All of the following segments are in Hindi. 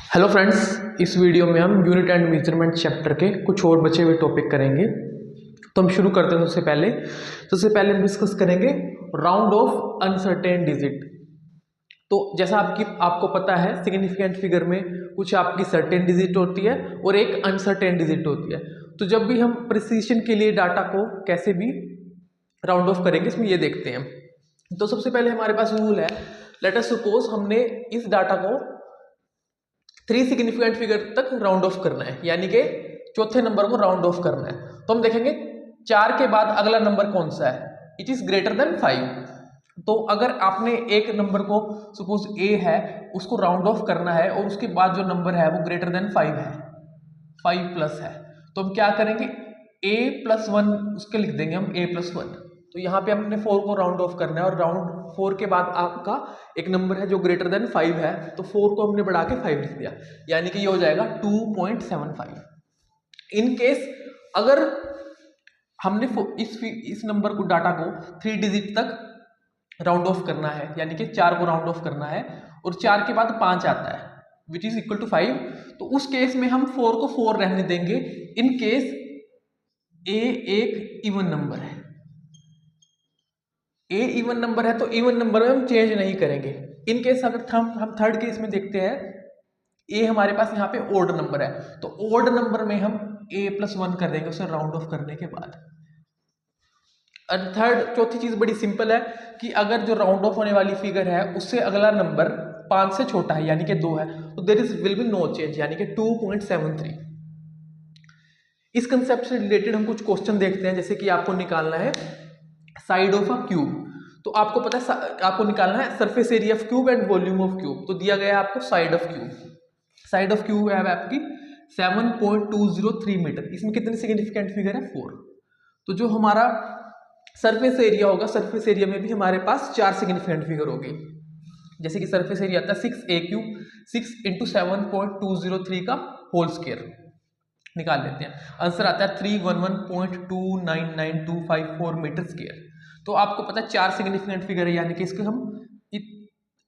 हेलो फ्रेंड्स, इस वीडियो में हम यूनिट एंड मेजरमेंट चैप्टर के कुछ और बचे हुए टॉपिक करेंगे। तो हम शुरू करते हैं। सबसे पहले हम डिस्कस करेंगे राउंड ऑफ अनसर्टेन डिजिट। तो जैसा आपको पता है, सिग्निफिकेंट फिगर में कुछ आपकी सर्टेन डिजिट होती है और एक अनसर्टेन डिजिट होती है। तो जब भी हम प्रिसीशन के लिए डाटा को कैसे भी राउंड ऑफ करेंगे, इसमें ये देखते हैं। तो सबसे पहले हमारे पास रूल है, लेट अस सपोज हमने इस डाटा को 3 सिग्निफिकेंट फिगर तक राउंड ऑफ करना है, यानी कि चौथे नंबर को राउंड ऑफ करना है। तो हम देखेंगे 4 के बाद अगला नंबर कौन सा है, इट इज ग्रेटर देन 5। तो अगर आपने एक नंबर को सपोज ए है, उसको राउंड ऑफ करना है और उसके बाद जो नंबर है वो ग्रेटर देन 5 है, 5 प्लस है, तो हम क्या करेंगे, a प्लस 1 उसके लिख देंगे हम a प्लस 1। तो यहाँ पे हमने 4 को राउंड ऑफ करना है और राउंड 4 के बाद आपका एक नंबर है जो ग्रेटर देन 5 है, तो 4 को हमने बढ़ा के 5 लिख दिया, यानी कि ये हो जाएगा 2.75। इन केस अगर हमने इस नंबर को डाटा को 3 डिजिट तक राउंड ऑफ करना है, यानी कि 4 को राउंड ऑफ करना है और 4 के बाद 5 आता है विच इज इक्वल टू 5, तो उस केस में हम 4 को 4 रहने देंगे। इन केस ए एक इवन नंबर है, ए इवन नंबर है तो इवन नंबर में हम चेंज नहीं करेंगे। इन केस अगर हम थर्ड केस में देखते हैं, ए हमारे पास यहाँ पे ओड नंबर है, तो ओड नंबर में हम ए प्लस 1 कर देंगे उसे राउंड ऑफ करने के बाद। और चौथी चीज बड़ी सिंपल है कि अगर जो राउंड ऑफ होने वाली फिगर है उससे अगला नंबर 5 से छोटा है, यानी कि 2 है, तो there is will be no change, यानी कि 2.73। इस कंसेप्ट से रिलेटेड हम कुछ क्वेश्चन देखते हैं, जैसे कि आपको निकालना है साइड ऑफ अ क्यूब। तो आपको पता है आपको निकालना है surface area of cube and volume of cube. तो दिया गया है आपको side of cube. Side of cube है आपकी 7.203 मीटर। इसमें कितनी सिग्निफिकेंट फिगर है, 4। तो जो हमारा सरफेस एरिया होगा, सरफेस एरिया में भी हमारे पास 4 सिग्निफिकेंट फिगर होगी। जैसे कि सरफेस एरिया आता है 6a क्यूब, 6 इंटू 7.203 का होल स्क्वायर निकाल लेते हैं, आंसर आता है 311.299254 मीटर स्क्वायर। तो आपको पता है 4 सिग्निफिकेंट फिगर है, यानी कि इसके हम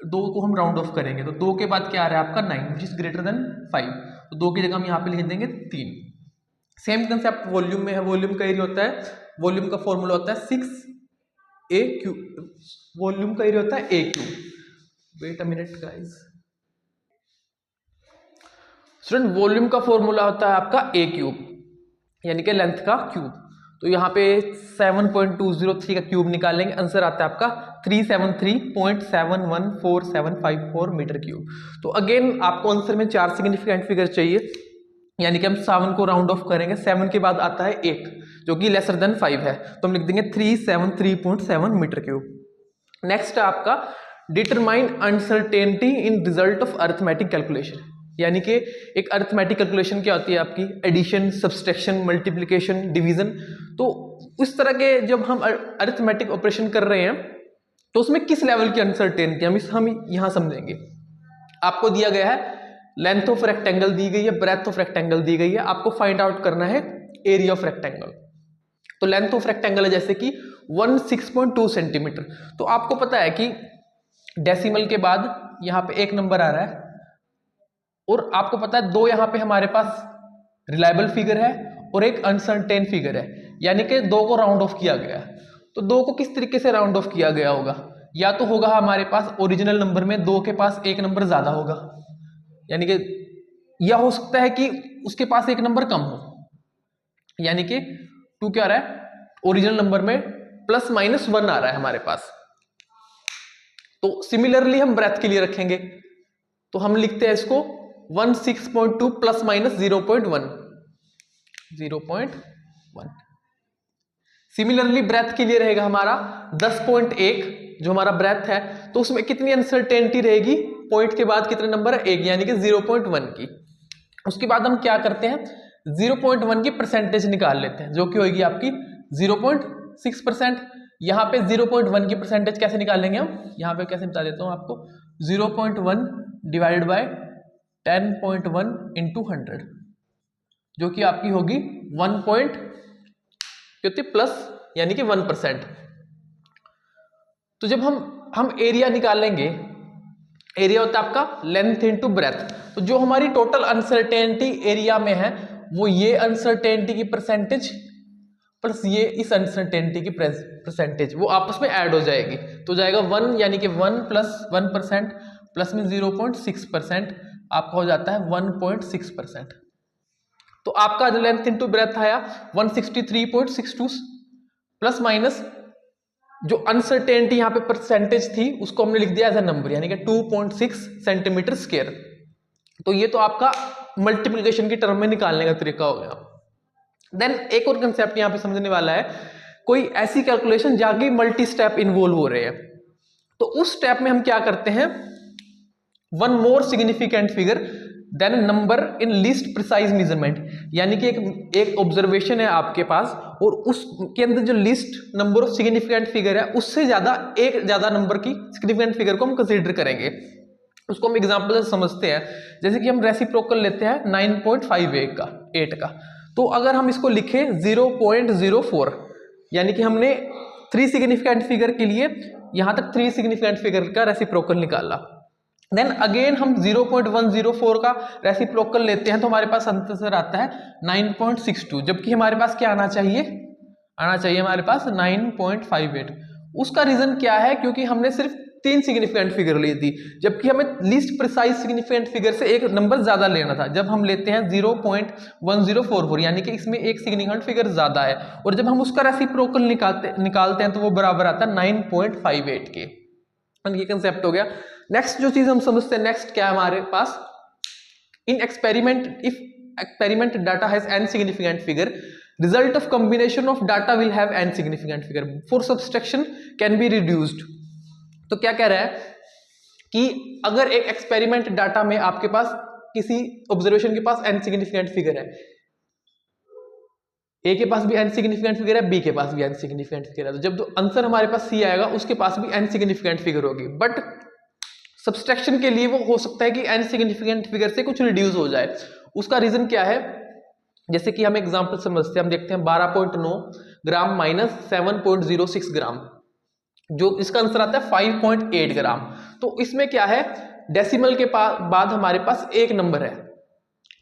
2 को हम राउंड ऑफ करेंगे, तो 2 के बाद क्या आ रहा है आपका 9 विच इज ग्रेटर देन 5, तो 2 की जगह हम यहाँ पे लिख देंगे 3। सेम कंसेप्ट वॉल्यूम में है। वॉल्यूम का एरिया होता है, वॉल्यूम का फॉर्मूला होता है 6a क्यूब, वॉल्यूम का एरिया होता है a cube. Wait a minute guys, student volume का फॉर्मूला होता है आपका a क्यूब, यानी कि लेंथ का क्यूब। तो यहाँ पे 7.203 का क्यूब निकालेंगे, आंसर आता है आपका 373.714754 मीटर क्यूब। तो अगेन आपको आंसर में 4 सिग्निफिकेंट फिगर चाहिए, यानी कि हम 7 को राउंड ऑफ करेंगे, 7 के बाद आता है 8 जो कि लेसर देन 5 है, तो हम लिख देंगे 373.7 मीटर क्यूब। नेक्स्ट है आपका determine uncertainty in result of arithmetic calculation, यानी कि एक अरिथमेटिक कैलकुलेशन क्या होती है आपकी, एडिशन, सब्सट्रैक्शन, मल्टीप्लिकेशन, डिवीजन। तो इस तरह के जब हम अरिथमेटिक ऑपरेशन कर रहे हैं तो उसमें किस लेवल की अनसर्टेनिटी हम यहां समझेंगे। आपको दिया गया है लेंथ ऑफ रेक्टेंगल दी गई है, ब्रेथ ऑफ रेक्टेंगल दी गई है, आपको फाइंड आउट करना है एरिया ऑफ रेक्टेंगल। तो लेंथ ऑफ रेक्टेंगल है जैसे कि 16.2 सेंटीमीटर। तो आपको पता है कि डेसिमल के बाद यहाँ पे एक नंबर आ रहा है और आपको पता है 2 यहाँ पे हमारे पास रिलायबल फिगर है और एक अनसर्टेन फिगर है, यानी कि 2 को राउंड ऑफ किया गया है। तो 2 को किस तरीके से राउंड ऑफ किया गया होगा, या तो होगा हमारे पास ओरिजिनल नंबर में 2 के पास एक नंबर ज्यादा होगा, यानी कि यह हो सकता है कि उसके पास एक नंबर कम हो, यानी कि 2 क्या आ रहा है, ओरिजिनल नंबर में प्लस माइनस 1 आ रहा है हमारे पास। तो सिमिलरली हम ब्रेथ के लिए रखेंगे, तो हम लिखते हैं इसको 16.2 प्लस माइनस 0.1। सिमिलरली ब्रेथ के लिए रहेगा हमारा 10.1 जो हमारा ब्रेथ है, तो उसमें कितनी अनसर्टेनिटी रहेगी, पॉइंट के बाद कितने नंबर है, 1, यानी कि 0.1 की। उसके बाद हम क्या करते हैं, 0.1 की परसेंटेज निकाल लेते हैं, जो कि होगी आपकी 0.6%। यहाँ पे 0.1 की परसेंटेज कैसे निकालेंगे हम, यहाँ पे कैसे बता देता हूँ आपको, 0.1 डिवाइडेड बाय 10.1 इंटू 100, जो कि आपकी होगी 1 पॉइंट प्लस, यानी कि 1%। तो जब हम एरिया निकालेंगे एरिया होता है आपका लेंथ इनटू ब्रेथ। तो जो हमारी टोटल अनसर्टेनिटी एरिया में है वो ये अनसर्टेनिटी की परसेंटेज प्लस ये इस अनसर्टेनिटी की परसेंटेज वो आपस में ऐड हो जाएगी, तो जाएगा 1, यानी कि 1 प्लस 1% प्लस में 0.6% आपका हो जाता है 1.6%। तो आपका जो लेंथ इनटू ब्रेथ आया 163.62 प्लस माइनस जो अनसर्टेनिटी यहाँ पे परसेंटेज थी उसको हमने लिख दिया एज अ नंबर, यानी कि 2.6 सेंटीमीटर स्क्वायर। तो ये तो आपका मल्टीप्लिकेशन की टर्म में निकालने का तरीका हो गया। देन एक और कंसेप्ट यहाँ पे समझने वाला है, कोई ऐसी कैलकुलेशन जहां की मल्टी स्टेप इन्वॉल्व हो रहे हैं, तो उस स्टेप में हम क्या करते हैं, one more significant figure than number in least precise measurement, यानी कि एक ऑब्जर्वेशन है आपके पास और उसके अंदर जो list number of significant figure है उससे ज्यादा नंबर की सिग्निफिकेंट फिगर को हम कंसीडर करेंगे। उसको हम एग्जांपल से समझते हैं, जैसे कि हम रेसिप्रोकल लेते हैं 9.58 का, तो अगर हम इसको लिखें 0.04, यानी कि हमने 3 सिग्निफिकेंट फिगर के लिए यहां तक 3 सिग्निफिकेंट फिगर का रेसिप्रोकल निकाला, देन अगेन हम 0.104 का रेसिप्रोकल लेते हैं तो हमारे पास आंसर आता है 9.62, जबकि हमारे पास क्या आना चाहिए हमारे पास 9.58। उसका रीजन क्या है, क्योंकि हमने सिर्फ 3 सिग्निफिकेंट फिगर ली थी, जबकि हमें लीस्ट प्रिसाइज सिग्निफिकेंट फिगर से एक नंबर ज्यादा लेना था। जब हम लेते हैं 0.1044, यानी कि इसमें एक सिग्निफिकेंट फिगर ज्यादा है, और जब हम उसका रेसिप्रोकल निकालते हैं तो वो बराबर आता है 9.58 के। ये कंसेप्ट हो गया। नेक्स्ट जो चीज हम समझते हैं, नेक्स्ट क्या है हमारे पास, in experiment if experiment data has n significant figure, result of combination of data will have n significant figure for subtraction can be reduced. तो क्या कह रहा है कि अगर एक एक्सपेरिमेंट डाटा में आपके पास किसी ऑब्जर्वेशन के पास n सिग्निफिकेंट फिगर है, ए के पास भी n सिग्निफिकेंट फिगर है, बी के पास भी n सिग्निफिकेंट फिगर है, तो जब आंसर हमारे पास सी आएगा उसके पास भी n सिग्निफिकेंट फिगर होगी, बट सब्सट्रैक्शन के लिए वो हो सकता है कि n सिग्निफिकेंट फिगर से कुछ रिड्यूस हो जाए। उसका रीजन क्या है, जैसे कि हम एग्जांपल समझते हैं, हम देखते हैं 12.9 ग्राम माइनस 7.06 ग्राम, जो इसका आंसर आता है 5.8 ग्राम। तो इसमें क्या है, डेसिमल के बाद हमारे पास एक नंबर है,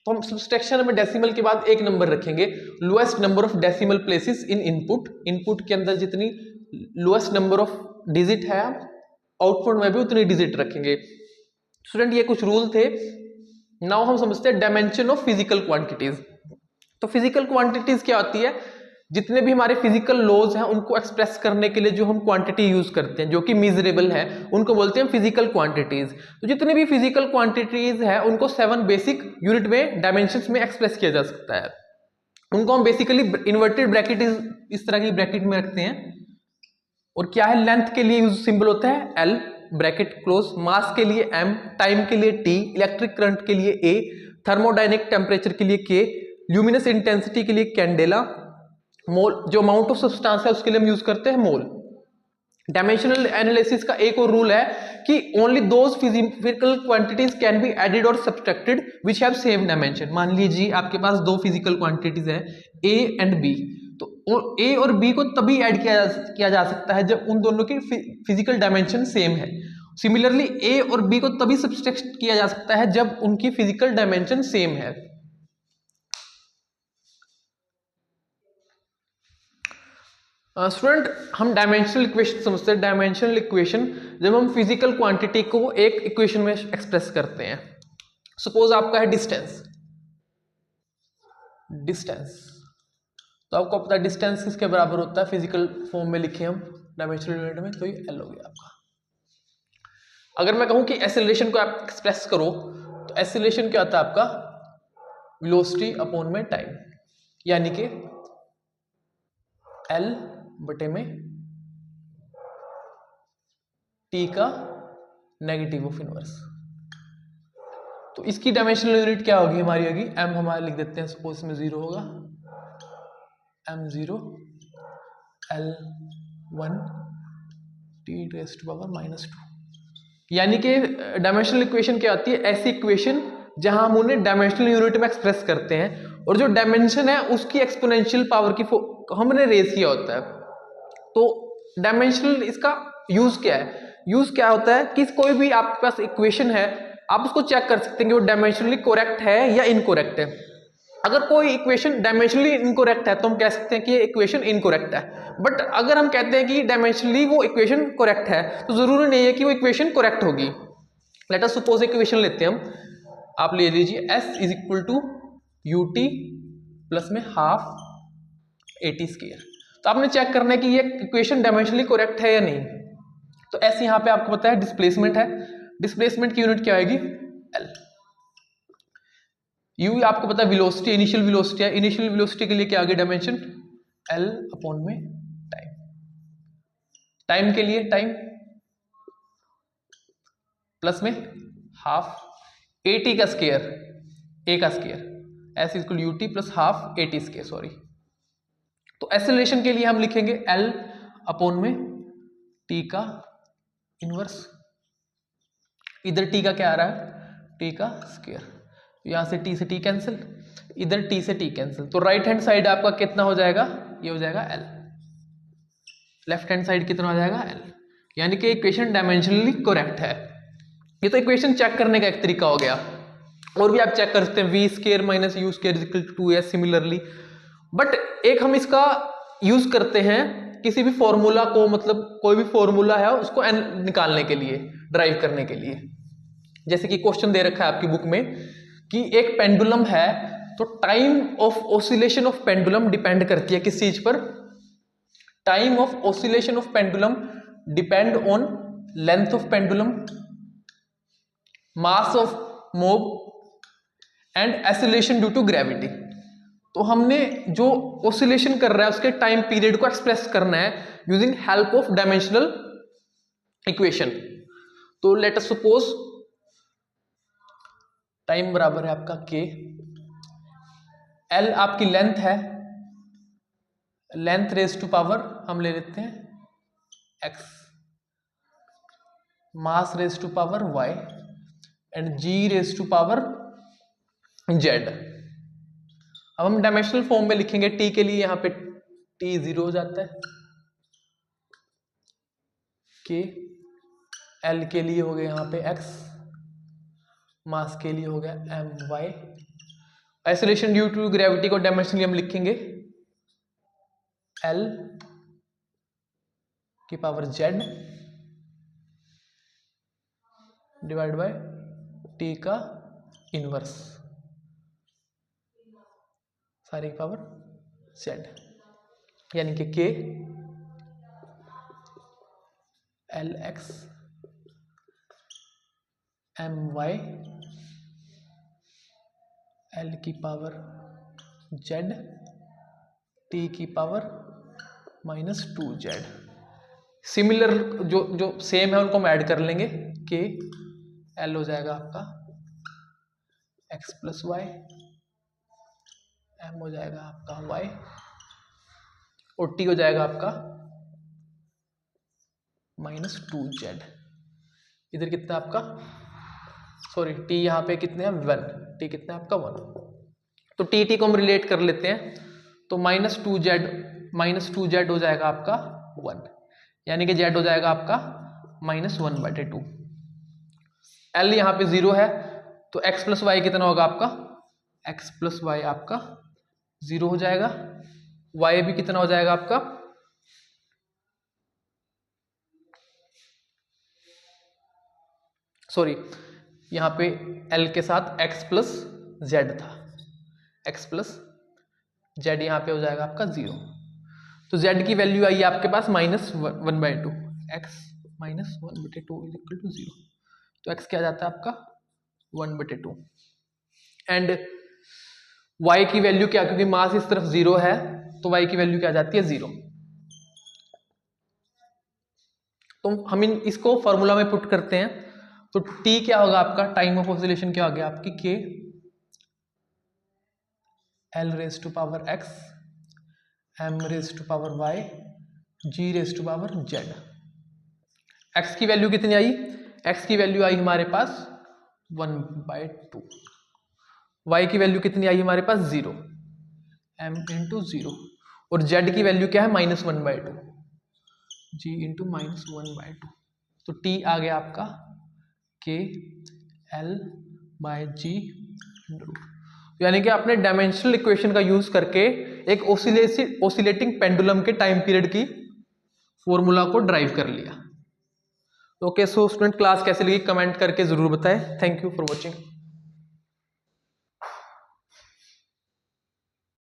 तो हम सब्सट्रैक्शन में डेसिमल के बाद एक नंबर रखेंगे, lowest number of decimal places in input के अंदर जितनी लोएस्ट नंबर ऑफ डिजिट है आउटपुट में भी उतनी डिजिट रखेंगे। स्टूडेंट ये कुछ रूल थे। नाउ हम समझते हैं डायमेंशन ऑफ फिजिकल क्वांटिटीज। तो फिजिकल क्वांटिटीज क्या होती है, जितने भी हमारे फिजिकल लॉज हैं उनको एक्सप्रेस करने के लिए जो हम क्वांटिटी यूज करते हैं जो कि मेजरेबल है, उनको बोलते हैं फिजिकल क्वांटिटीज। तो जितने भी फिजिकल क्वांटिटीज है उनको 7 बेसिक यूनिट में डायमेंशंस में एक्सप्रेस किया जा सकता है। उनको हम बेसिकली इन्वर्टेड ब्रैकेट इस तरह की ब्रैकेट में रखते हैं, और क्या है, लेंथ के लिए यूज सिंबल होता है L ब्रैकेट क्लोज, मास के लिए M, टाइम के लिए T, इलेक्ट्रिक करंट के लिए A, थर्मोडायनेमिक टेम्परेचर के लिए K, ल्यूमिनस इंटेंसिटी के लिए कैंडेला, मोल जो अमाउंट ऑफ सब्सटेंस है उसके लिए हम यूज करते हैं मोल। डायमेंशनल एनालिसिस का एक और रूल है कि only those physical quantities can be added और subtracted which have same dimension. मान लीजिए आपके पास 2 फिजिकल क्वांटिटीज है A एंड B, तो A और B को तभी ऐड किया जा सकता है जब उन दोनों की फिजिकल डायमेंशन सेम है। सिमिलरली A और B को तभी सब्ट्रैक्ट किया जा सकता है जब उनकी फिजिकल डायमेंशन सेम है। स्टूडेंट हम डायमेंशनल इक्वेशन समझते हैं। डायमेंशनल इक्वेशन जब हम फिजिकल क्वांटिटी को एक इक्वेशन में एक्सप्रेस करते हैं। सपोज आपका है डिस्टेंस, तो आपको पता है डिस्टेंस किसके बराबर होता है, फिजिकल फॉर्म में लिखे हम डायमेंशनल यूनिट में, तो ये L हो गया आपका। अगर मैं कहूं कि एक्सेलरेशन को आप एक्सप्रेस करो तो एक्सेलरेशन क्या होता है आपका, वेलोसिटी अपॉन में टाइम, यानी कि L बटे में T का नेगेटिव ऑफ इनवर्स। तो इसकी डायमेंशनल यूनिट क्या होगी, हमारी होगी M, हमारे लिख देते हैं, सपोज में 0 होगा, M0 L1 T⁻²। यानी कि डायमेंशनल इक्वेशन क्या होती है, ऐसी इक्वेशन जहां हम उन्हें डायमेंशनल यूनिट में एक्सप्रेस करते हैं और जो डायमेंशन है उसकी एक्सपोनेंशियल पावर की हमने रेज किया होता है। तो डायमेंशनल इसका यूज क्या है, यूज क्या होता है कि कोई भी आपके पास इक्वेशन है, आप उसको चेक कर सकते हैं कि वो डायमेंशनली करेक्ट है या इनकरेक्ट है। अगर कोई इक्वेशन डायमेंशनली इनकरेक्ट है तो हम कह सकते हैं कि ये इक्वेशन इनकरेक्ट है। बट अगर हम कहते हैं कि डायमेंशनली वो इक्वेशन करेक्ट है तो जरूरी नहीं है कि वो इक्वेशन करेक्ट होगी। लेट अस सपोज इक्वेशन लेते हैं हम, आप ले लीजिए s is equal to u t plus में हाफ ए टी स्क्वायर। तो आपने चेक करना है कि ये इक्वेशन डायमेंशनली करेक्ट है या नहीं। तो s यहाँ पे आपको पता है डिस्प्लेसमेंट है, डिस्प्लेसमेंट की यूनिट क्या आएगी l। u आपको पता है वेलोसिटी, इनिशियल वेलोसिटी है, इनिशियल वेलोसिटी के लिए क्या आगे डायमेंशन l अपॉन में टाइम, टाइम के लिए टाइम प्लस में हाफ ए टी का स्क्वायर, ए का square S equal you t plus half a t square, sorry. तो एक्सेलरेशन के लिए हम लिखेंगे l अपॉन में t का इनवर्स, इधर t का क्या आ रहा है t का स्क्वायर, यहां से t से t कैंसिल, इधर t से t कैंसिल, तो राइट हैंड साइड आपका कितना हो जाएगा, ये हो जाएगा l, लेफ्ट हैंड साइड कितना हो जाएगा l, यानी कि इक्वेशन डायमेंशनली करेक्ट है। ये तो इक्वेशन चेक करने का एक तरीका हो गया, और भी आप चेक कर सकते हैं v square minus u square equal to 2s similarly. But एक हम इसका यूज करते हैं किसी भी फॉर्मूला को, मतलब कोई भी फॉर्मूला है उसको निकालने के लिए, ड्राइव करने के लिए। जैसे कि क्वेश्चन दे रखा है आपकी बुक में कि एक पेंडुलम है, तो time of oscillation of pendulum depend करती है किस चीज पर, time of oscillation of pendulum depend on length of pendulum, mass of bob and acceleration due to gravity. तो हमने जो ऑसिलेशन कर रहा है उसके टाइम पीरियड को एक्सप्रेस करना है using help of dimensional equation. तो लेट अस सपोज टाइम बराबर है आपका k, l आपकी लेंथ है, लेंथ रेज टू पावर हम ले लेते हैं x, mass raise to power y and g raise to power z। अब हम डायमेंशनल फॉर्म में लिखेंगे t के लिए, यहां पे t 0 हो जाता है, k, l के लिए हो गया यहां पे x, मास के लिए हो गया M Y, acceleration due to gravity को डायमेंशनली हम लिखेंगे एल की power Z divide by T का इनवर्स सारी की पावर जेड, यानी कि K L X M Y L की पावर जेड टी की पावर -2z। सिमिलर जो सेम है उनको हम ऐड कर लेंगे, के एल हो जाएगा आपका x प्लस वाई, एम हो जाएगा आपका y और t हो जाएगा आपका -2z। इधर कितना आपका, सॉरी t यहाँ पे कितने हैं 1, t कितना है आपका 1, तो t को हम रिलेट कर लेते हैं, तो -2z हो जाएगा आपका 1, यानी कि z हो जाएगा आपका -1/2। l यहाँ पे 0 है तो x प्लस वाई कितना होगा आपका, x प्लस वाई आपका 0 हो जाएगा, y भी कितना हो जाएगा आपका सॉरी यहाँ पे l के साथ x प्लस z था, x प्लस z यहाँ पे हो जाएगा आपका 0, तो z की वैल्यू आई आपके पास -1/2, x -1/2 इज इक्वल टू 0, तो x क्या जाता है आपका 1/2 एंड y की वैल्यू क्या, क्योंकि मास इस तरफ 0 है तो y की वैल्यू क्या जाती है 0। तो हम इसको फॉर्मूला में पुट करते हैं, तो t क्या होगा आपका, टाइम ऑफ ऑसिलेशन क्या हो गया आपकी k l raise to power x m raise to power y g raise to power z। x की वैल्यू कितनी आई, x की वैल्यू आई हमारे पास 1/2, y की वैल्यू कितनी आई हमारे पास 0, m इंटू 0, और z की वैल्यू क्या है -1/2, g इंटू -1/2। तो टी आ गया आपका के एल बाय जी, यानी कि आपने डायमेंशनल इक्वेशन का यूज करके एक ओसिलेटिंग पेंडुलम के टाइम पीरियड की फॉर्मूला को ड्राइव कर लिया। ओके, सो स्टूडेंट क्लास कैसे लगी कमेंट करके जरूर बताएं। Thank you for watching.